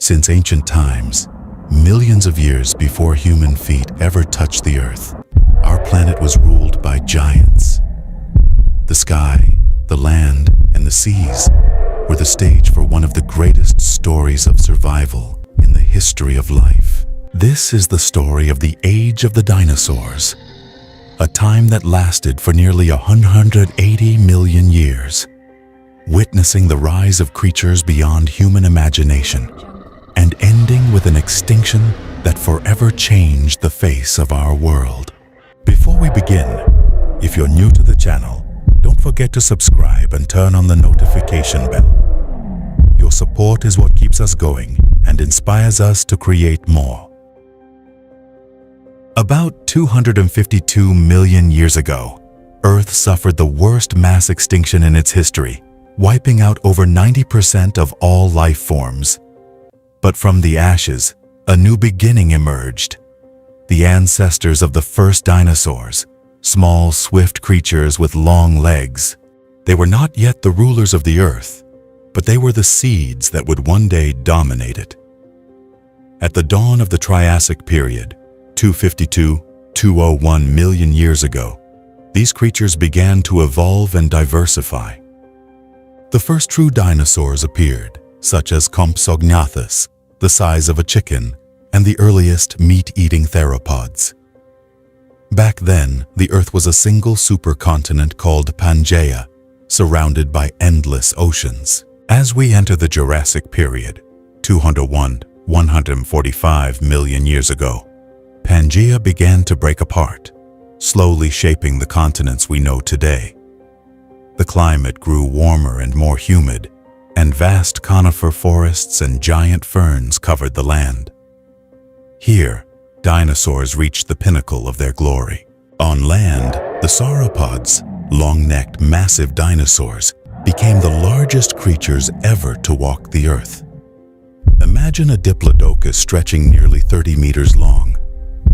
Since ancient times, millions of years before human feet ever touched the earth, our planet was ruled by giants. The sky, the land, and the seas were the stage for one of the greatest stories of survival in the history of life. This is the story of the age of the dinosaurs, a time that lasted for nearly 180 million years, witnessing the rise of creatures beyond human imagination and ending with an extinction that forever changed the face of our world. Before we begin, if you're new to the channel, don't forget to subscribe and turn on the notification bell. Your support is what keeps us going and inspires us to create more. About 252 million years ago, Earth suffered the worst mass extinction in its history, wiping out over 90% of all life forms. But from the ashes, a new beginning emerged. The ancestors of the first dinosaurs, small, swift creatures with long legs. They were not yet the rulers of the earth, but they were the seeds that would one day dominate it. At the dawn of the Triassic period, 252-201 million years ago, these creatures began to evolve and diversify. The first true dinosaurs appeared, such as Compsognathus, the size of a chicken, and the earliest meat-eating theropods. Back then, the Earth was a single supercontinent called Pangaea, surrounded by endless oceans. As we enter the Jurassic period, 201-145 million years ago, Pangaea began to break apart, slowly shaping the continents we know today. The climate grew warmer and more humid, and vast conifer forests and giant ferns covered the land. Here, dinosaurs reached the pinnacle of their glory. On land, the sauropods, long-necked massive dinosaurs, became the largest creatures ever to walk the earth. Imagine a diplodocus stretching nearly 30 meters long,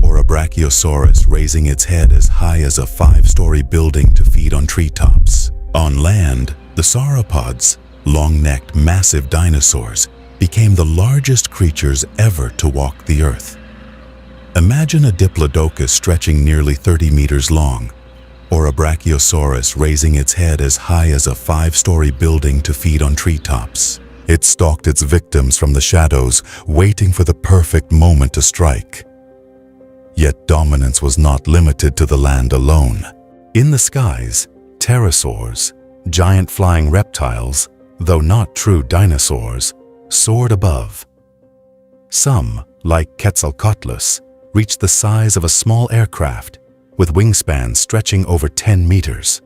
or a brachiosaurus raising its head as high as a 5-story building to feed on treetops. On land, the sauropods, long-necked massive dinosaurs, became the largest creatures ever to walk the earth. Imagine a diplodocus stretching nearly 30 meters long, or a brachiosaurus raising its head as high as a 5-story building to feed on treetops. It stalked its victims from the shadows, waiting for the perfect moment to strike. Yet dominance was not limited to the land alone. In the skies, pterosaurs, giant flying reptiles, though not true dinosaurs, soared above. Some, like Quetzalcoatlus, reached the size of a small aircraft, with wingspans stretching over 10 meters.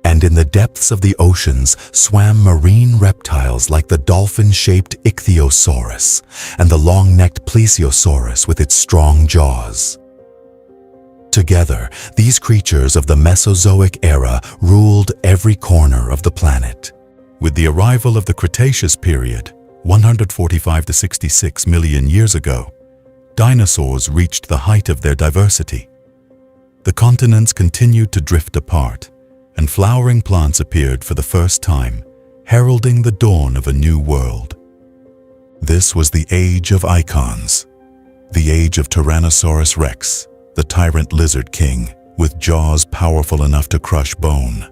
And in the depths of the oceans swam marine reptiles like the dolphin-shaped Ichthyosaurus and the long-necked Plesiosaurus with its strong jaws. Together, these creatures of the Mesozoic era ruled every corner of the planet. With the arrival of the Cretaceous period, 145 to 66 million years ago, dinosaurs reached the height of their diversity. The continents continued to drift apart, and flowering plants appeared for the first time, heralding the dawn of a new world. This was the age of icons, the age of Tyrannosaurus rex, the tyrant lizard king, with jaws powerful enough to crush bone.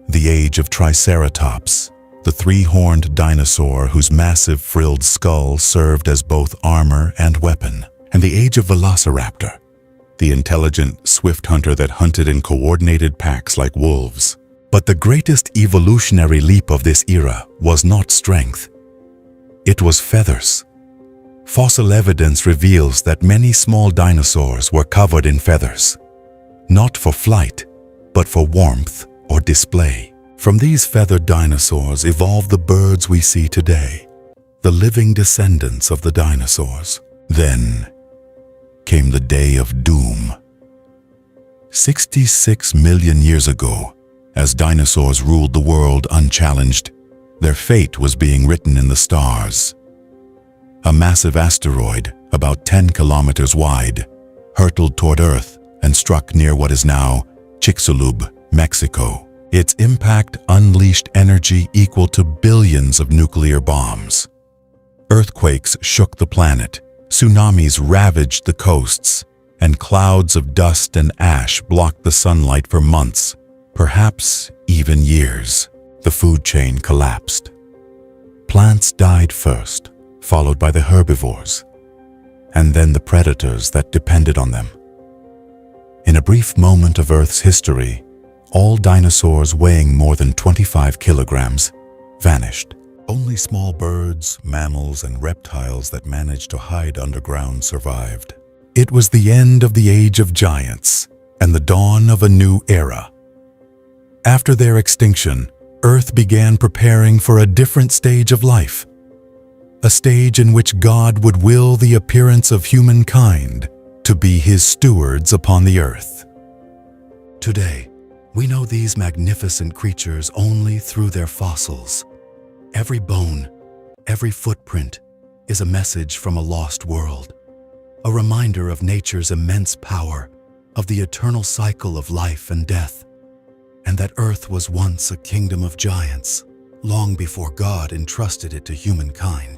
The age of Triceratops, the 3-horned dinosaur whose massive frilled skull served as both armor and weapon. And the age of Velociraptor, the intelligent, swift hunter that hunted in coordinated packs like wolves. But the greatest evolutionary leap of this era was not strength. It was feathers. Fossil evidence reveals that many small dinosaurs were covered in feathers, not for flight, but for warmth or display. From these feathered dinosaurs evolved the birds we see today, the living descendants of the dinosaurs. Then came the day of doom. 66 million years ago, as dinosaurs ruled the world unchallenged, their fate was being written in the stars. A massive asteroid, about 10 kilometers wide, hurtled toward Earth and struck near what is now Chicxulub, Mexico. Its impact unleashed energy equal to billions of nuclear bombs. Earthquakes shook the planet, tsunamis ravaged the coasts, and clouds of dust and ash blocked the sunlight for months, perhaps even years. The food chain collapsed. Plants died first, followed by the herbivores, and then the predators that depended on them. In a brief moment of Earth's history, all dinosaurs weighing more than 25 kilograms vanished. Only small birds, mammals, and reptiles that managed to hide underground survived. It was the end of the age of giants and the dawn of a new era. After their extinction, Earth began preparing for a different stage of life, a stage in which God would will the appearance of humankind to be His stewards upon the earth. Today, we know these magnificent creatures only through their fossils. Every bone, every footprint is a message from a lost world, a reminder of nature's immense power, of the eternal cycle of life and death, and that Earth was once a kingdom of giants, long before God entrusted it to humankind.